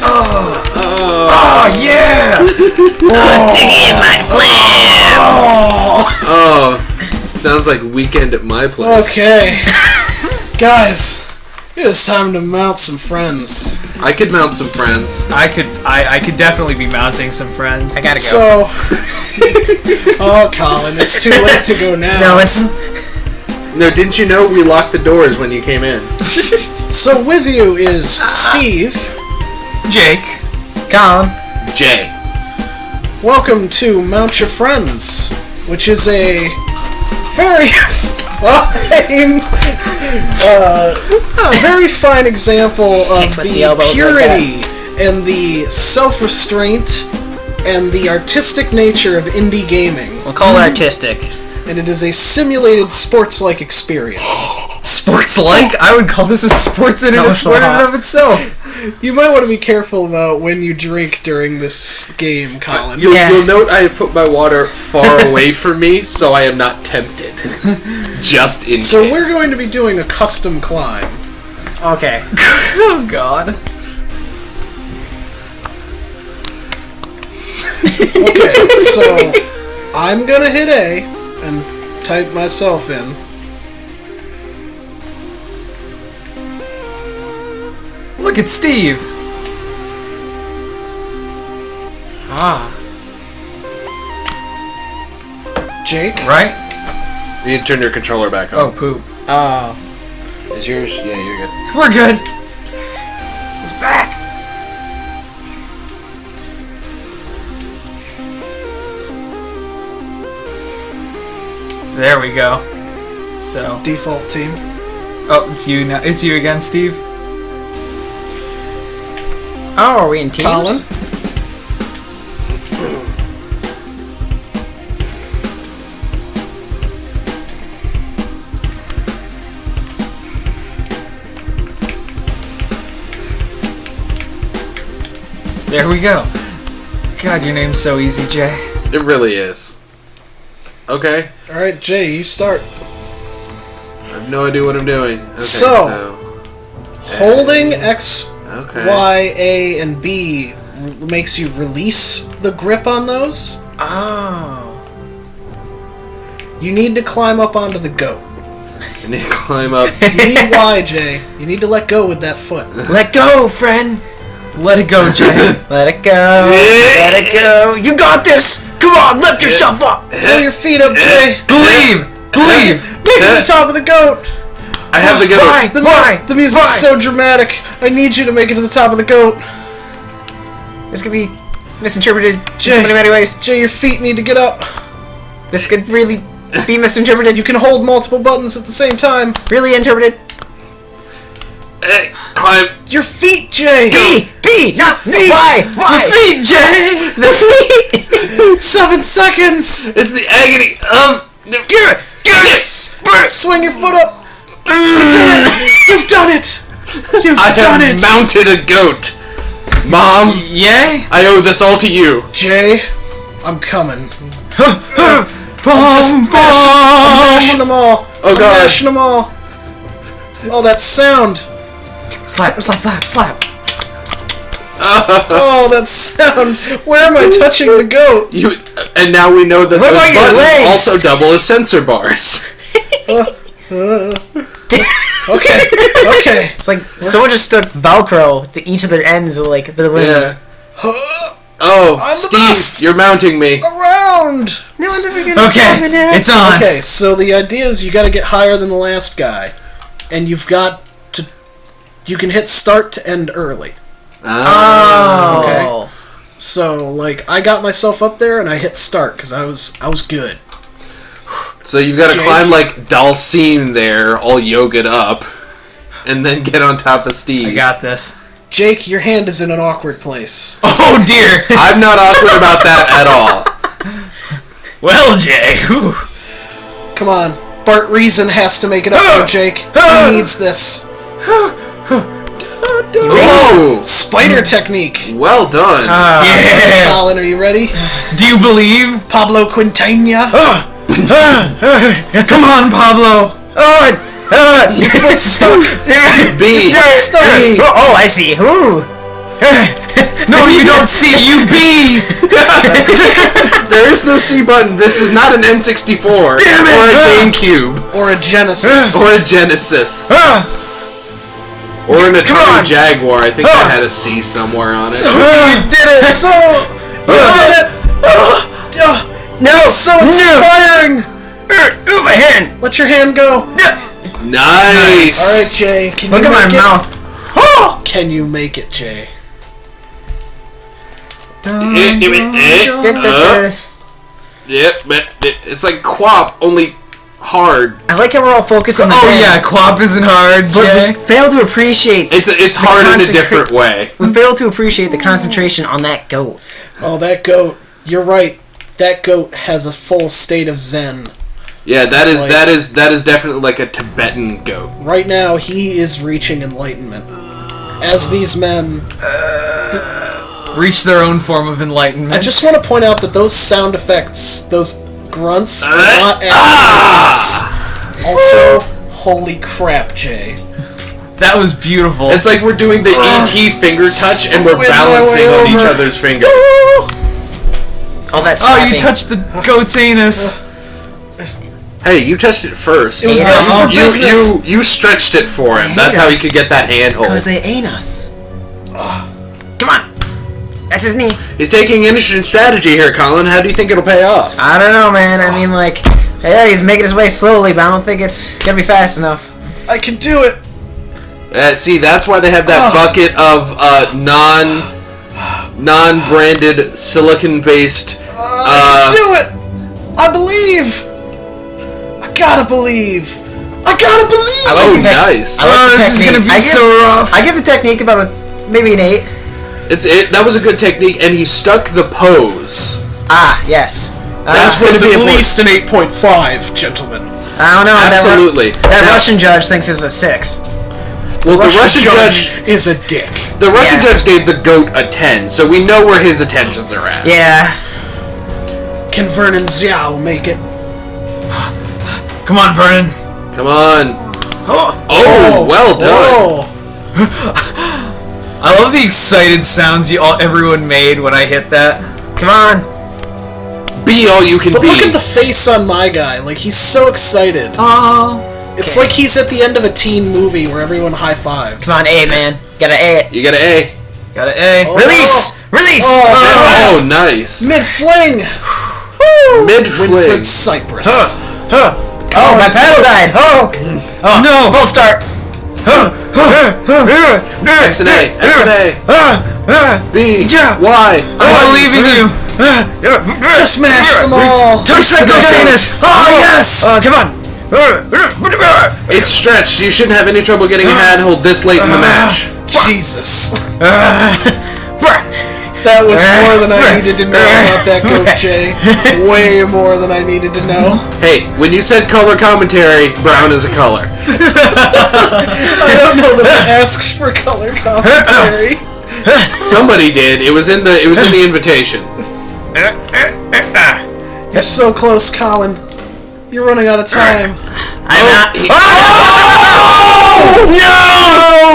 Oh yeah! Sticky in my flame! Oh, sounds like weekend at my place. Okay. Guys, it is time to mount some friends. I could mount some friends. I could definitely be mounting some friends. I gotta go. So, oh, Collin, it's too late to go now. No, it's... No, didn't you know we locked the doors when you came in? So with you is Steve. Jake. Collin. Jay. Welcome to Mount Your Friends, which is a very fine, very fine example of the purity and the self-restraint and the artistic nature of indie gaming. We'll call it artistic. And it is a simulated sports-like experience. Sports-like? I would call this a sports in and sport in and of itself. You might want to be careful about when you drink during this game, Collin. You'll note I have put my water far away from me, so I am not tempted. Just in case. So we're going to be doing a custom climb. Okay. Oh god. Okay, so I'm gonna hit A and type myself in. Look at Steve. Ah. Jake? Right? You need to turn your controller back on. Oh, poop. Oh. Is yours? Yeah, you're good. We're good. He's back. There we go. So. Default team. Oh, it's you now. It's you again, Steve. Oh, are we in teams? Collin? There we go. God, your name's so easy, Jay. It really is. Okay. Alright, Jay, you start. I have no idea what I'm doing. Okay, So, holding X, Okay. Y, A, and B makes you release the grip on those. Oh. You need to climb up onto the goat. I need to climb up. You need Y, Jay. You need to let go with that foot. Let go, friend. Let it go, Jay. Let it go. Let it go. You got this. Come on, lift yourself up. Pull your feet up, Jay. Believe! Believe! Make it to the top of the goat. I have the goat. Why? The music's so dramatic. I need you to make it to the top of the goat. This could be misinterpreted in Jay. so many ways. Jay, your feet need to get up. This could really be misinterpreted. You can hold multiple buttons at the same time. Really interpreted. Climb. Your feet, Jay. B, not feet. Why? The feet, Jay! The feet. 7 seconds. It's the agony. Get it. Swing your foot up. You've done it. You've I done have it. mounted a goat. Mom, Yay? I owe this all to you. Jay, I'm coming. Boom, I'm mashing them all. Oh, I'm God. mashing them all. Oh, that sound. Slap, slap, slap, slap. Oh, that sound. Where am I touching the goat? And now we know that What those about your buttons legs? also double as sensor bars. Okay. It's like someone just stuck Velcro to each of their ends of like their limbs. Yeah. Oh, I'm the Steve, best. you're mounting me. Around. No one's ever gonna stop me Okay, now. it's on. Okay, so the idea is you got to get higher than the last guy, and you've got to. You can hit start to end early. Oh. Okay. So like I got myself up there and I hit start because I was good. So you've got to Jake. climb like Dalcine there, all yogaed up, and then get on top of Steve. I got this. Jake, your hand is in an awkward place. Oh dear. I'm not awkward about that at all. Well, Jay. Whew. Come on, Bart Reason has to make it up there, Jake. He needs this. Oh, Spider technique. well done. Yeah. Collin, are you ready? Do you believe? Pablo Quintanilla. Come on, Pablo. Oh, Your foot's stuck. B. Oh, I see. Ooh. No, you don't see. You B. There is no C button. This is not an N64 or a GameCube Or a Genesis. or a Genesis or an Atari Jaguar. I think that had a C somewhere on it. You did it! You did it! No! It's so inspiring! Ooh, my hand! Let your hand go. Nice. Alright, Jay. Can Look you at my make it? mouth. Can you make it, Jay? Yep, but it's like Quap, only hard. I like how we're all focused on the Oh band, yeah, Quap isn't hard, but Jay. we fail to appreciate. It's hard in a different way. We fail to appreciate the concentration on that goat. Oh, that goat. You're right. That goat has a full state of zen. Yeah, that is definitely like a Tibetan goat. Right now, he is reaching enlightenment. As these men... Reach their own form of enlightenment. I just want to point out that those sound effects, those grunts, are not actors. Also, holy crap, Jay. That was beautiful. It's like we're doing the E.T. finger touch and we're Squid my balancing way on each over. other's fingers. Oh, that's oh, slapping. you touched the goat's anus. Hey, you touched it first. It was Yeah. best for business. You stretched it for him. hate That's how he us. could get that handhold. Because they ain't us. Come on. That's his knee. He's taking interesting strategy here, Collin. How do you think it'll pay off? I don't know, man. I mean, like, yeah, he's making his way slowly, but I don't think it's gonna be fast enough. I can do it. See, that's why they have that bucket of non-branded silicon-based. I can do it. I believe. I gotta believe. I gotta believe. Oh, the tech- nice. I like the this is technique. gonna be so rough. I give the technique about maybe an 8. That was a good technique, and he stuck the pose. Ah, yes. That's With going to be at important. least an 8.5, gentlemen. I don't know. Absolutely. That Now- Russian judge thinks it was a 6. Well, the Russian judge is a dick. The Russian Yeah. judge gave the goat a 10, so we know where his attentions are at. Yeah. Can Vernon Xiao make it? Come on, Vernon. Come on. Oh. Oh, well done. I love the excited sounds everyone made when I hit that. Come on. Be all you can But be. look at the face on my guy. Like, he's so excited. Oh. It's like he's at the end of a teen movie where everyone high fives. Come on, A, man. Gotta A it. You got an A. Got an A. Oh. Release! Release! Oh, nice. Mid fling! Mid-fling. Winfred Cypress. Oh, my paddle died. Oh. No. Full start. X and A. X and A. B. Y. I'm believing you. Just smash them all! Touch that goat's anus. Oh, yes. Come on. It's stretched. You shouldn't have any trouble getting a handhold this late in the match. Jesus. That was more than I needed to know about that goat, Jay. Way more than I needed to know. Hey, when you said color commentary, brown is a color. I don't know that I asked for color commentary. Somebody did. It was in the invitation. You're so close, Collin. You're running out of time. I'm not.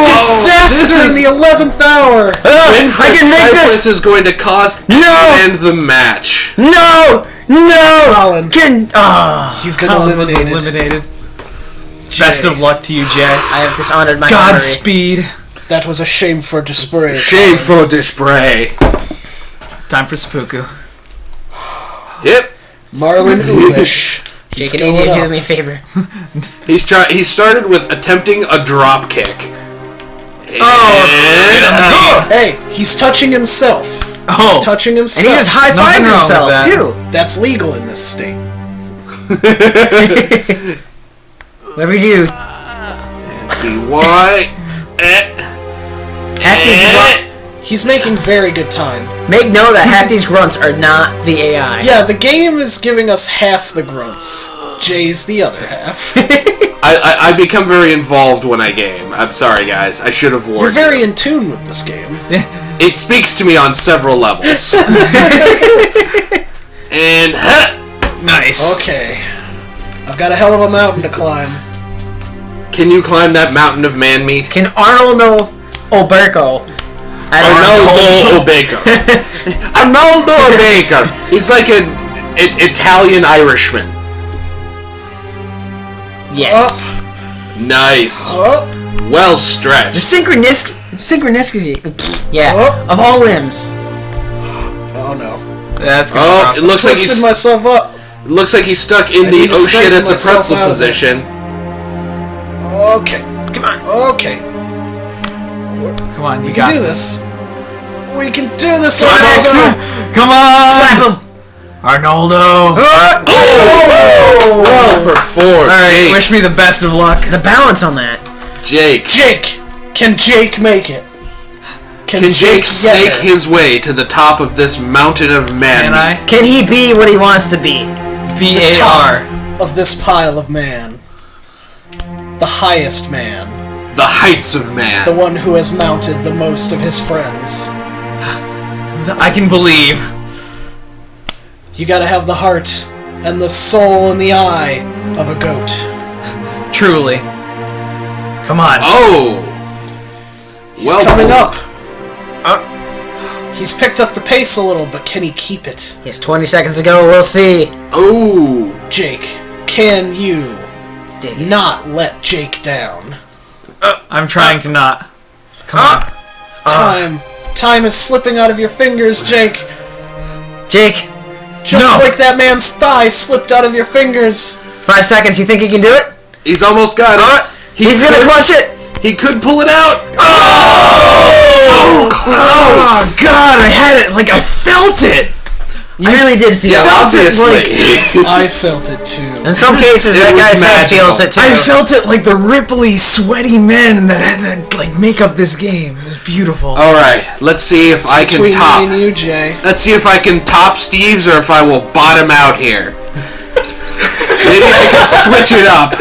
Disaster in the 11th hour. Winfred I can make Cypress this. is going to cost No. and the match. No. Collin, You've been Collin was eliminated. Best of luck to you, Jay. I have dishonored my memory. Godspeed. That was a shame for display. Shame for display. Time for seppuku. Yep. Marlon Ulish. Jake, I need you to do me a favor. He started with attempting a drop kick. Hey, he's touching himself. Oh. He's touching And he himself. just high-fived Nothing wrong himself, with that. too. That's legal in this state. Whatever you do. Y. Half these He's making very good time. Make note that half these grunts are not the AI. Yeah, the game is giving us half the grunts. Jay's the other half. I become very involved when I game. I'm sorry, guys. I should have warned You're very you. in tune with this game. It speaks to me on several levels. And Nice. Okay. I've got a hell of a mountain to climb. Can you climb that mountain of man meat? Can Arnoldo Oberko... Arnoldo Oberko. Arnoldo Oberko. He's like an Italian Irishman. Yes. Nice. Well stretched. The synchronicity. Yeah. Of all limbs. Oh no. That's good. Oh, it looks like Twisted he's myself up. looks like he's stuck in the oh shit, it's a pretzel position. Okay. Come on. Okay. Come on, you We got can do this. We can do this, Come on. Arnoldo. Come on! Slap him. Arnoldo! Oh! Well performed. Alright, Jake. wish me the best of luck. The balance on that. Jake. Jake. Can Jake make it? Can Jake get snake it? his way to the top of this mountain of man? Can I? Can he be what he wants to be? B-A-R. Of this pile of man. The highest man. The heights of man. The one who has mounted the most of his friends. I can believe. You gotta have the heart and the soul and the eye of a goat. Truly. Come on. Oh! He's coming up. He's picked up the pace a little, but can he keep it? Yes, 20 seconds ago, we'll see. Oh! Jake, can you Dig it. not let Jake down? I'm trying to not. Come on. Time is slipping out of your fingers, Jake. Jake, Just like that man's thigh slipped out of your fingers. 5 seconds. You think he can do it? He's almost got it. He's gonna clutch it. He could pull it out. Oh, Close. God, I had it. Like, I felt it. You really did feel Yeah, it. obviously. I felt it too. In some cases, It that was guy's head magical. feels it too. I felt it like the ripply, sweaty men that like make up this game. It was beautiful. All right, let's see if I can Between top. me and you, Jay. Let's see if I can top Steve's or if I will bottom out here. Maybe I can switch it up.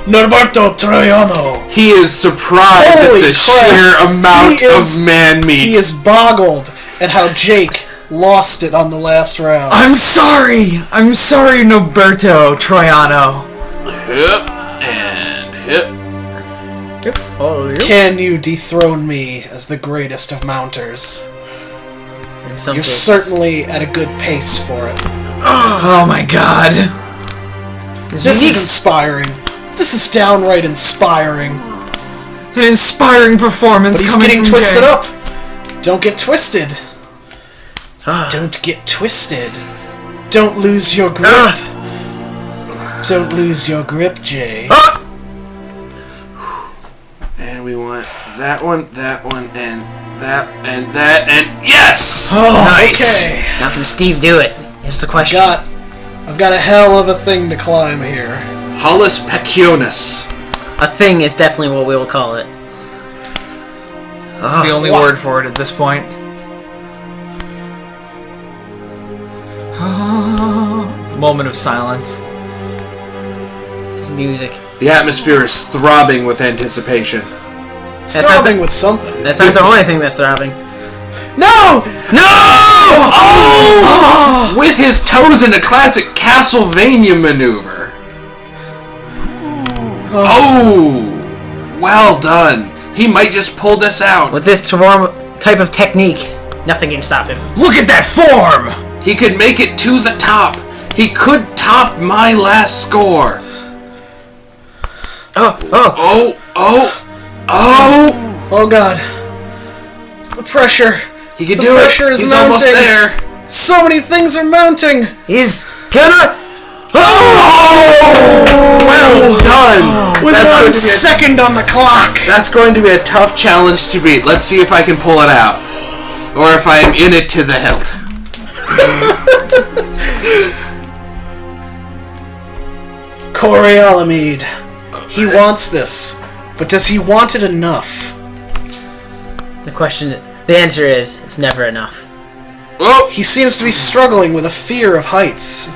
Norberto Troiano. He is surprised Holy at the crap. sheer amount He is- of man meat. He is boggled at how Jake lost it on the last round. I'm sorry. I'm sorry, Norberto Troiano. Hip and hip. Can you dethrone me as the greatest of mounters? In some You're cases. certainly at a good pace for it. Oh my God. This is inspiring. This is downright inspiring. An inspiring performance But he's coming getting from twisted Jay. up. Don't get twisted. Don't get twisted. Don't lose your grip. Don't lose your grip, Jay. And we want that one, and that, and that, and yes! Nice. Okay. Now can Steve do it? Is the question. I've got a hell of a thing to climb here. Hollis Pecunus. A thing is definitely what we will call it. That's the only word for it at this point. Moment of silence. This music. The atmosphere is throbbing with anticipation. That's not Starving with something. That's not the only thing that's throbbing. No! Oh! With his toes in a classic Castlevania maneuver. Oh! Well done. He might just pull this out. With this type of technique, nothing can stop him. Look at that form. He could make it to the top. He could top my last score. Oh! Oh god. The pressure. He could The do it. pressure is He's almost mounting. there. So many things are mounting. He's gonna... Well done. With That's 1 going to be a second on the clock. That's going to be a tough challenge to beat. Let's see if I can pull it out. Or if I am in it to the hilt. Corey Alamede. He wants this. But does he want it enough? The answer is, it's never enough. Oh! He seems to be struggling with a fear of heights.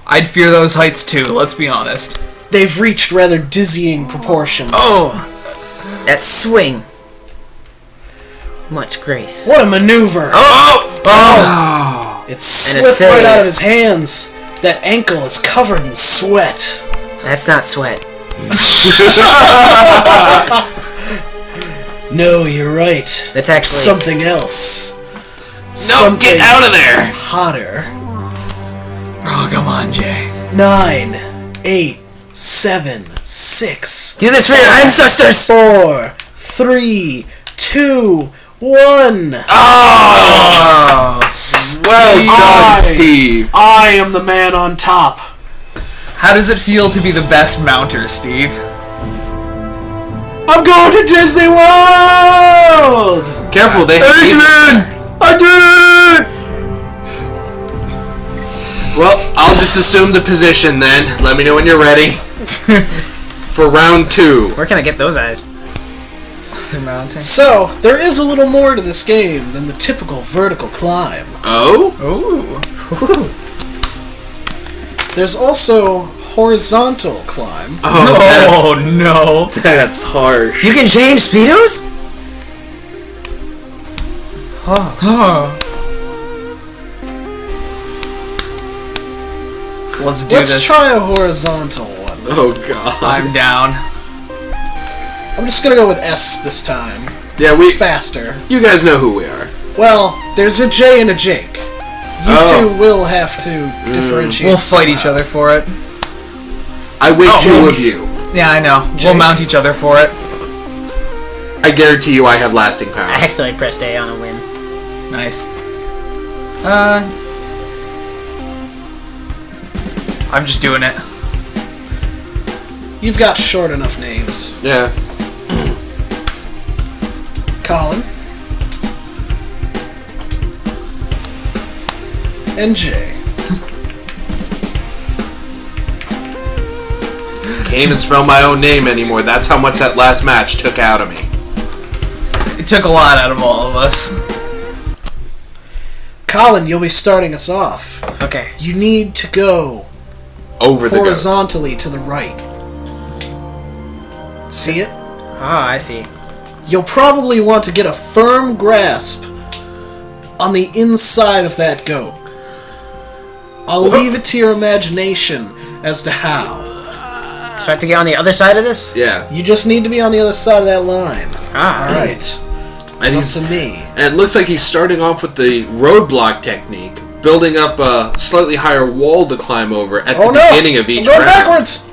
I'd fear those heights too, let's be honest. They've reached rather dizzying proportions. Oh! That swing. Much grace. What a maneuver. Oh! And It a slipped save. right out of his hands. That ankle is covered in sweat. That's not sweat. No, you're right. That's actually Something else. No, get out of there! Hotter. Oh, come on, Jay. 9, 8, 7, 6. Do this for your ancestors! 4, 3, 2, 1. Oh, Well done, Steve. I am the man on top. how does it feel to be the best mounter, Steve? I'm going to Disney World! Careful, they have Adrian! Well, I'll just assume the position then. Let me know when you're ready. For round 2. Where can I get those eyes? The mountain. So, there is a little more to this game than the typical vertical climb. Oh? Ooh. There's also horizontal climb. Oh, no. that's harsh. You can change speedos? Let's do Let's this. try a horizontal one. Oh, God. I'm down. I'm just gonna go with S this time. Yeah, It's faster. you guys know who we are. Well, there's a J and a Jake. You Oh. two will have to differentiate. We'll fight each somehow. other for it. I weigh Oh, 2 Jake. of you. Yeah, I know. Jake. We'll mount each other for it. I guarantee you I have lasting power. I accidentally pressed A on a win. Nice. I'm just doing it. You've got short enough names. Yeah. Collin. And Jay. Can't even spell my own name anymore. That's how much that last match took out of me. It took a lot out of all of us. Collin, you'll be starting us off. Okay. You need to go Over the goat. horizontally to the right. See it? Ah, I see. You'll probably want to get a firm grasp on the inside of that goat. I'll leave it to your imagination as to how. So I have to get on the other side of this? Yeah. You just need to be on the other side of that line. Ah. Alright. And It's up to me. And it looks like he's starting off with the roadblock technique, building up a slightly higher wall to climb over at Oh the no! beginning of I'm each going round. backwards!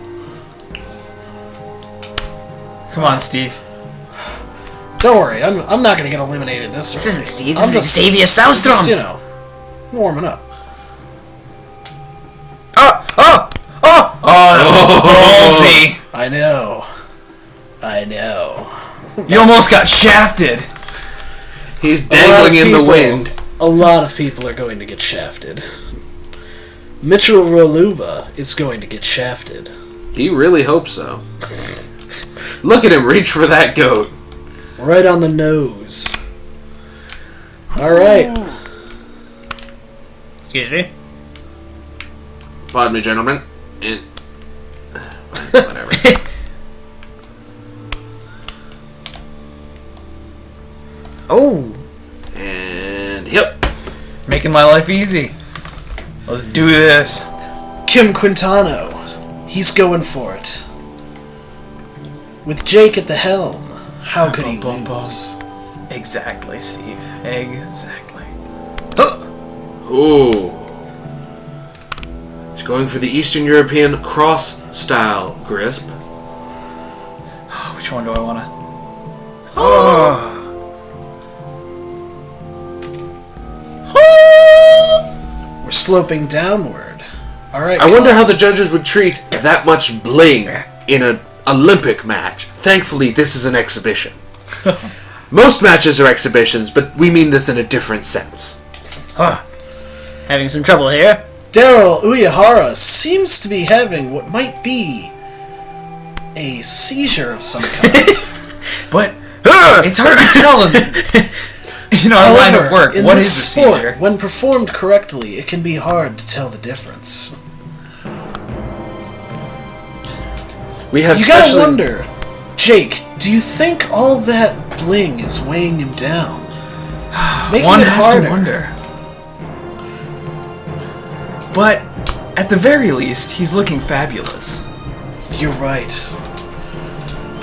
Come on, Steve. Don't worry, I'm not gonna get eliminated this This early. isn't Steve, I'm this is just- Xavier just, you Southstrom! know, warming up. Oh! Oh! Oh! Oh, ballsy. I know. I know. You almost got shafted. He's dangling in the wind. A lot of people are going to get shafted. Mitchell Roluba is going to get shafted. He really hopes so. Look at him reach for that goat. Right on the nose. Alright. Excuse me? Pardon me, gentlemen. Whatever. Oh! And yep. Making my life easy. Let's do this. Kim Quintano. He's going for it. With Jake at the helm, how could he Bum, bum, bum. lose? Exactly, Steve. Exactly. Ooh. He's going for the Eastern European cross style grasp. Which one do I want to? We're sloping downward. Alright, I wonder how the judges would treat that much bling in an Olympic match. Thankfully, this is an exhibition. Most matches are exhibitions, but we mean this in a different sense. Huh. Having some trouble here. Daryl Uyehara seems to be having what might be a seizure of some kind. But it's hard to tell in our line of work. in What this is a sport, seizure? when performed correctly, it can be hard to tell the difference. We have You gotta specially- wonder, Jake, do you think all that bling is weighing him down? Making One it has harder. to wonder. But at the very least, he's looking fabulous. You're right.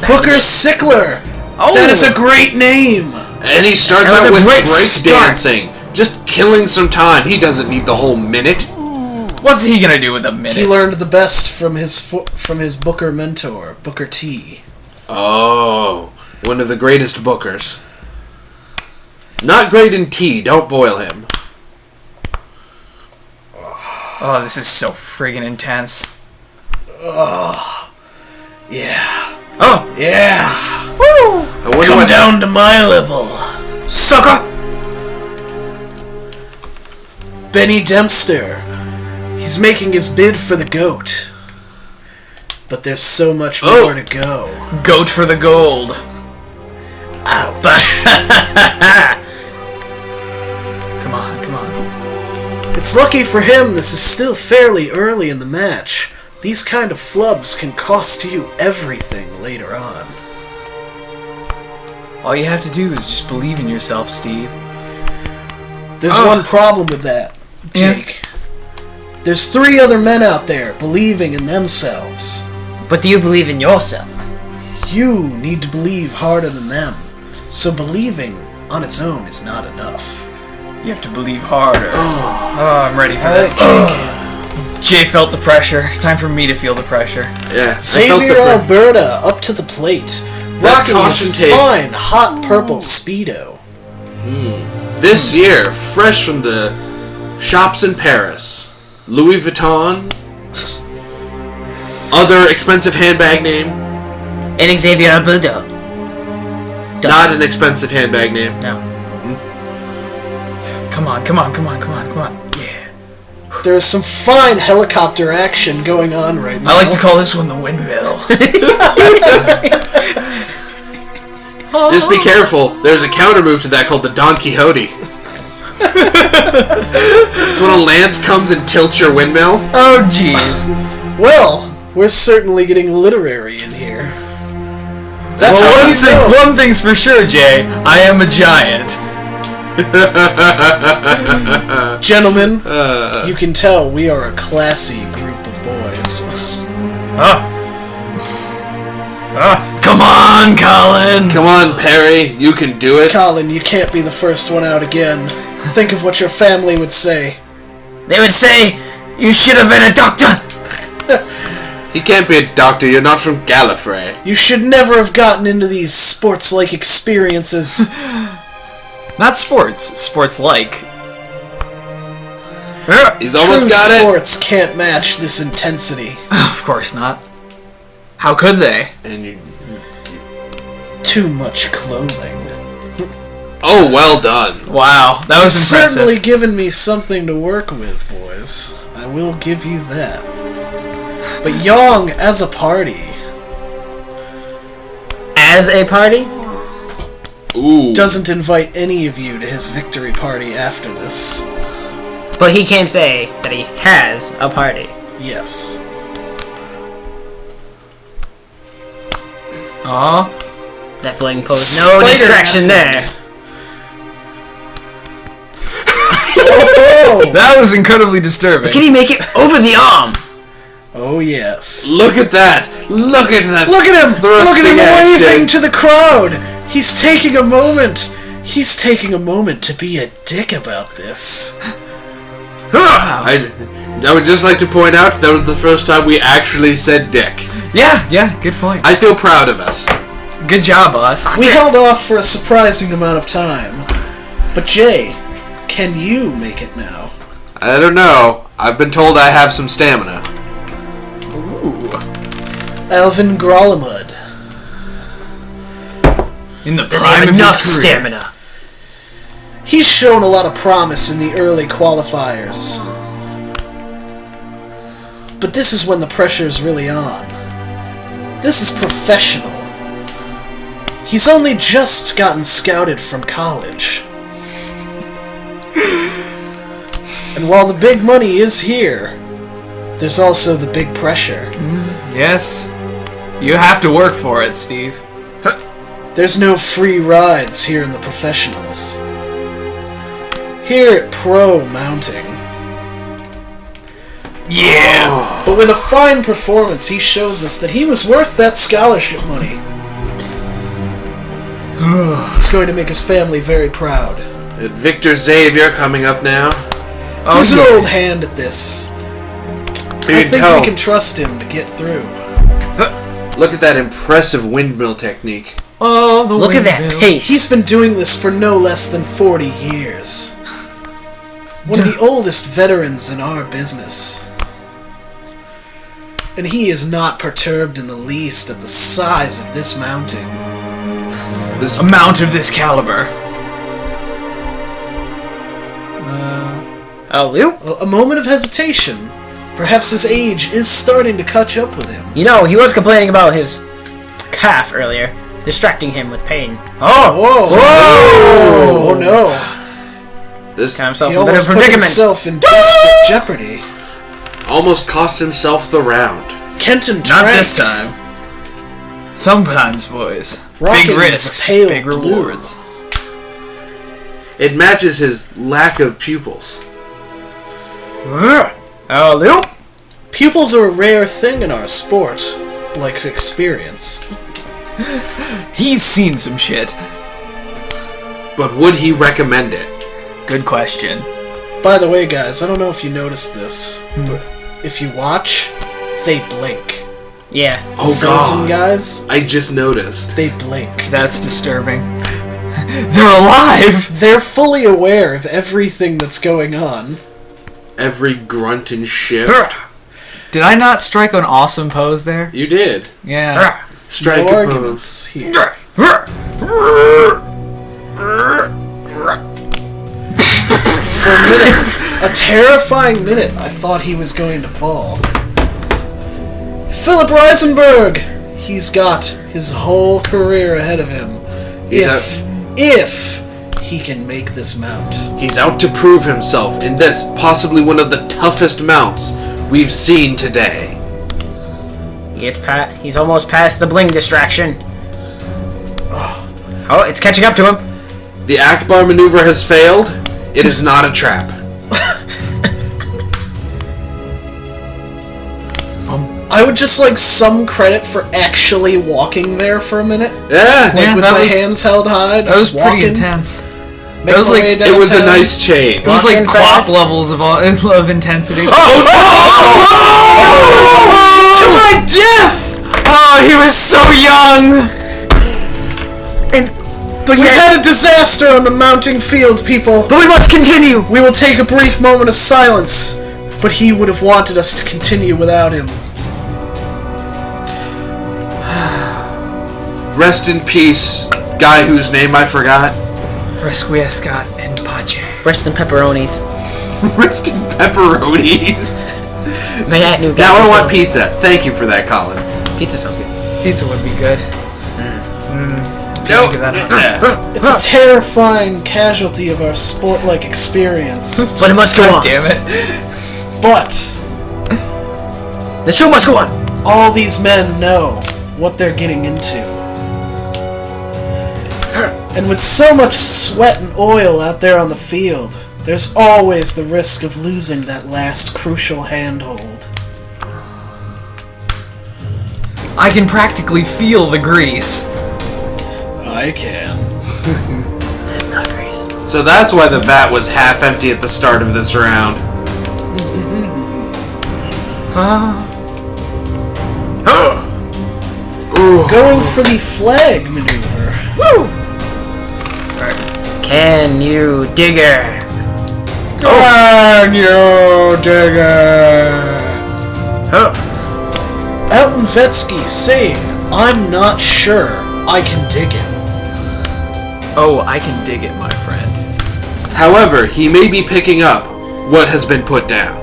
Booker Sickler! Oh! That is a great name! And he starts That was out a with great break start. dancing. Just killing some time. He doesn't need the whole minute. What's he gonna do with a minute? He learned the best from his Booker mentor, Booker T. Oh, one of the greatest bookers. Not great in tea. Don't boil him. Oh, this is so friggin' intense. Yeah. Oh! Yeah. I wonder Come what down to my level, sucker! Benny Dempster. He's making his bid for the GOAT. But there's so much more to go. Goat for the gold. Ouch. Come on, come on. It's lucky for him this is still fairly early in the match. These kind of flubs can cost you everything later on. All you have to do is just believe in yourself, Steve. There's one problem with that, Jake. There's 3 other men out there believing in themselves. But do you believe in yourself? You need to believe harder than them. So believing on its own is not enough. You have to believe harder. Oh, I'm ready for this. Jake. Jay felt the pressure. Time for me to feel the pressure. Yeah, Xavier Alberta up to the plate, rocking his caution tape. fine hot purple Speedo. This year, fresh from the shops in Paris, Louis Vuitton, other expensive handbag name, And Xavier Alberta. not an expensive handbag name. No. Come on, come on, come on, come on, come on. Yeah. There's some fine helicopter action going on right now. I like to call this one the windmill. Just be careful. There's a counter move to that called the Don Quixote. It's when a lance comes and tilts your windmill. Oh, jeez. Well, we're certainly getting literary in here. That's Well, how you know. one thing's for sure, Jay. I am a giant. Gentlemen, you can tell we are a classy group of boys. Come on, Collin. Come on, Perry. You can do it. Collin, you can't be the first one out again. Think of what your family would say. They would say, you should have been a doctor! He can't be a doctor. You're not from Gallifrey. You should never have gotten into these sports-like experiences. Not sports. Sports-like. He's almost True got it. sports can't match this intensity. Of course not. How could they? And you. Too much clothing. Oh, well done. Wow, that was impressive. Certainly given me something to work with, boys. I will give you that. But Yong, as a party, As a party? Ooh. doesn't invite any of you to his victory party after this. But he can't say that he has a party. Yes. Aw. That bling pose. No Spider distraction method. there. Oh, That was incredibly disturbing. Can he make it over the arm? oh yes. Look at that. Look at that. Look at him! Look at him Thrusting waving action. to the crowd! He's taking a moment. He's taking a moment to be a dick about this. I would just like to point out that was the first time we actually said dick. Yeah, good point. I feel proud of us. Good job, us. We held off for a surprising amount of time. But Jay, can you make it now? I don't know. I've been told I have some stamina. Ooh. Alvin Grollemud. In the Does he prime have of enough his career. stamina? He's shown a lot of promise in the early qualifiers. But this is when the pressure's really on. This is professional. He's only just gotten scouted from college. And while the big money is here, there's also the big pressure. Yes. You have to work for it, Steve. There's no free rides here in the professionals. Here at Pro Mounting, Yeah! But with a fine performance, he shows us that he was worth that scholarship money. It's going to make his family very proud. Victor Xavier coming up now. He's an old hand at this. I think we can trust him to get through. Look at that impressive windmill technique. Oh, the Look at that windmill. pace. He's been doing this for no less than 40 years. One of the oldest veterans in our business. And he is not perturbed in the least at the size of this mounting. A mount of this caliber. Luke? A moment of hesitation. Perhaps his age is starting to catch up with him. You know, he was complaining about his calf earlier, distracting him with pain. Whoa! Oh no! This Got himself He in a bit almost of put predicament. himself in desperate jeopardy. almost cost himself the round. Kenton Not Trent. this time. Sometimes, boys. Rocking Big risks, pale big blue. rewards. It matches his lack of pupils. Luke? Pupils are a rare thing in our sport, like experience. He's seen some shit. But would he recommend it? Good question. By the way, guys, I don't know if you noticed this, but if you watch, they blink. Yeah. Oh Frozen god. guys, I just noticed. they blink. That's disturbing. They're alive! They're fully aware of everything that's going on. Every grunt and shift. Did I not strike an awesome pose there? You did. Yeah. Strike No a arguments here. For a minute, a terrifying minute, I thought he was going to fall. Philip Reisenberg! He's got his whole career ahead of him. If he can make this mount. He's out to prove himself in this, possibly one of the toughest mounts we've seen today. He's almost past the bling distraction. Oh, it's catching up to him. The Akbar maneuver has failed. It is not a trap. I would just like some credit for actually walking there for a minute. Yeah, Like Yeah, with that my was- hands held high. That was just pretty walking, intense. making was my like- way it was a downtown. nice change. It was like Walking quap fast. levels of intensity. Oh, To my death! Oh, he was so young! But We've yet, had a disaster on the mounting field, people. but we must continue. We will take a brief moment of silence, but he would have wanted us to continue without him. Rest in peace, guy whose name I forgot. Resquiescat and Pace. Rest in pepperonis. Rest in pepperonis. May Atnu Now I want pizza. Thank you for that, Collin. Pizza sounds good. Pizza would be good. No. Think of that. It's a terrifying casualty of our sport-like experience. But it must go God on. damn it. But The show must go on. all these men know what they're getting into. And with so much sweat and oil out there on the field, there's always the risk of losing that last crucial handhold. I can practically feel the grease. I can. That's not grease. So that's why the vat was half empty at the start of this round. Going for the flag maneuver. Can you digger? Can you dig it? Elton Vetsky saying, "I'm not sure I can dig it." Oh, I can dig it, my friend. However, he may be picking up what has been put down.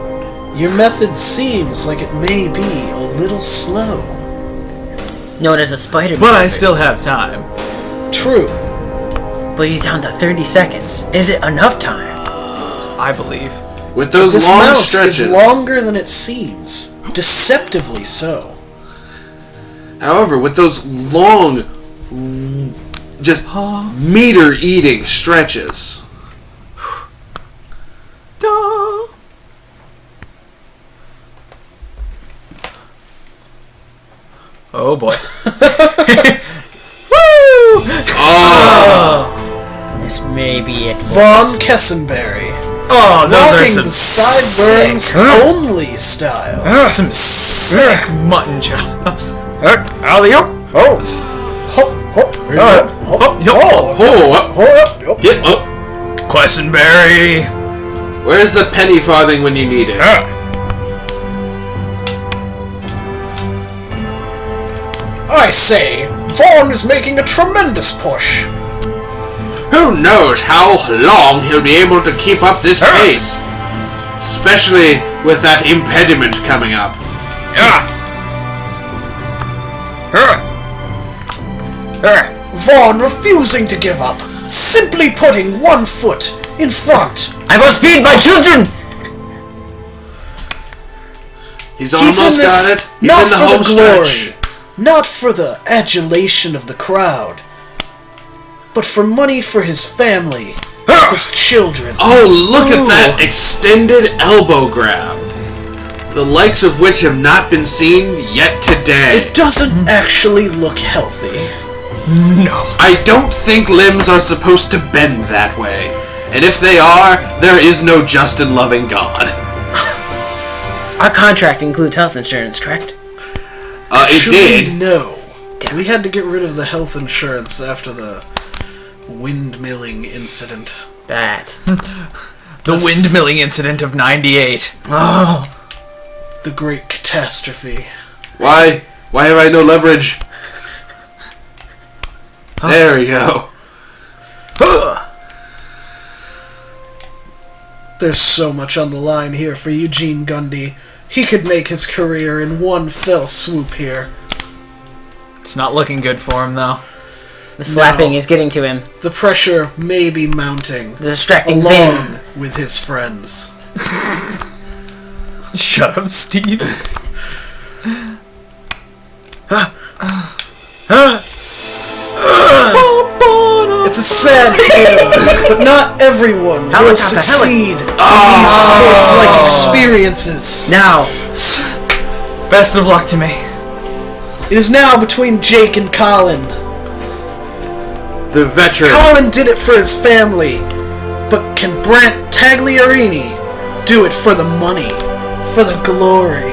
Your method seems like it may be a little slow. Known as a spider. But I still have time. True. But he's down to 30 seconds. Is it enough time? I believe. With those This long mount stretches. is longer than it seems. Deceptively so. However, with those long, just meter-eating stretches. Oh boy. Oh! This may be it. Von Kessenberry. Oh, those Walking are some the sideburns sick, only style. some sick mutton chops. Alley-oop. Oh. Hop, hop, hop, hop, Oh, get up! Questenberry. Where's the penny farthing when you need it? I say, Vaughn is making a tremendous push. Who knows how long he'll be able to keep up this pace? Especially with that impediment coming up. Vaughn refusing to give up, simply putting one foot in front. I must feed my children! He's almost got it. He's not in the for home the glory, stretch. not for the adulation of the crowd, but for money for his family, his children. Oh, look at that extended elbow grab. The likes of which have not been seen yet today. It doesn't actually look healthy. No. I don't think limbs are supposed to bend that way. And if they are, there is no just and loving God. Our contract includes health insurance, correct? It Actually, did. no. We had to get rid of the health insurance after the windmilling incident. That. The windmilling incident of 98. Oh. The great catastrophe. Why? Why have I no leverage? There we go. There's so much on the line here for Eugene Gundy. He could make his career in one fell swoop here. It's not looking good for him, though. The slapping is getting to him. The pressure may be mounting, The distracting along pain. with his friends. Shut up, Steve. It's a sad tale, but not everyone will Helicopter, succeed in these sports-like experiences. Now. Best of luck to me. It is now between Jake and Collin. The veteran. Collin did it for his family, but can Brant Tagliarini do it for the money, for the glory,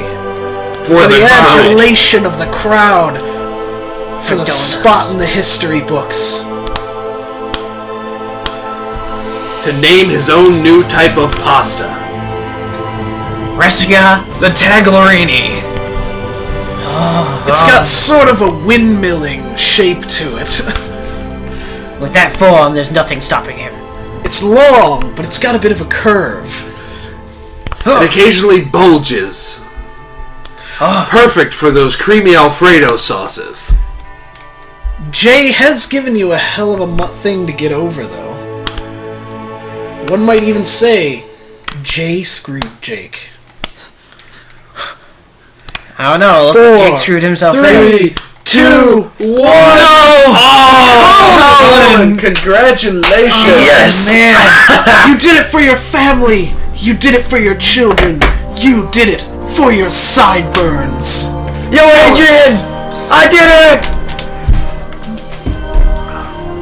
for the pride. adulation of the crowd, for the donuts. spot in the history books? To name his own new type of pasta. Resiga. The Tagliarini. It's got sort of a windmilling shape to it. With that form, there's nothing stopping him. It's long, but it's got a bit of a curve. It occasionally bulges. Perfect for those creamy Alfredo sauces. Jay has given you a hell of a thing to get over, though. One might even say, Jay screwed Jake. I don't know. Look, 4, Jake screwed himself there. 3, 2, 1. Oh! Congratulations! Yes! Man, you did it for your family. You did it for your children. You did it for your sideburns. Yo, Adrian! I did it!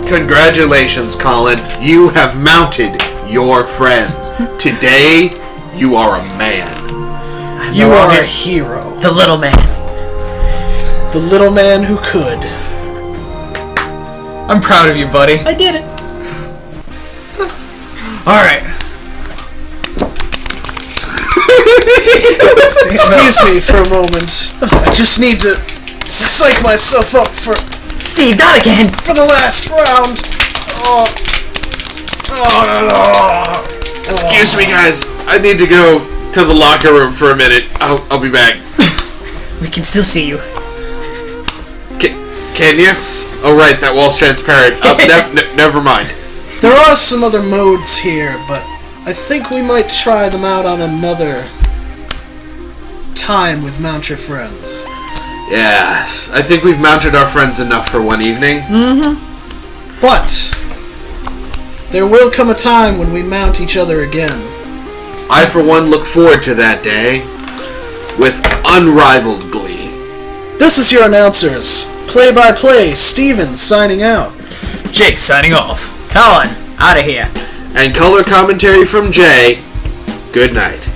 Congratulations, Collin. You have mounted your friends. Today, you are a man. You are a hero. The little man. The little man who could. I'm proud of you, buddy. I did it. Alright. Excuse me for a moment. I just need to psych myself up for Steve, not again! the last round. Excuse me, guys. I need to go to the locker room for a minute. I'll be back. We can still see you. Can you? Oh, right, that wall's transparent. Never mind. There are some other modes here, but I think we might try them out on another time with Mount Your Friends. Yes, I think we've mounted our friends enough for one evening. But there will come a time when we mount each other again. I, for one, look forward to that day with unrivaled glee. This is your announcers. Play-by-play, Steven signing out. Jake signing off. Collin, out of here. And color commentary from Jay. Good night.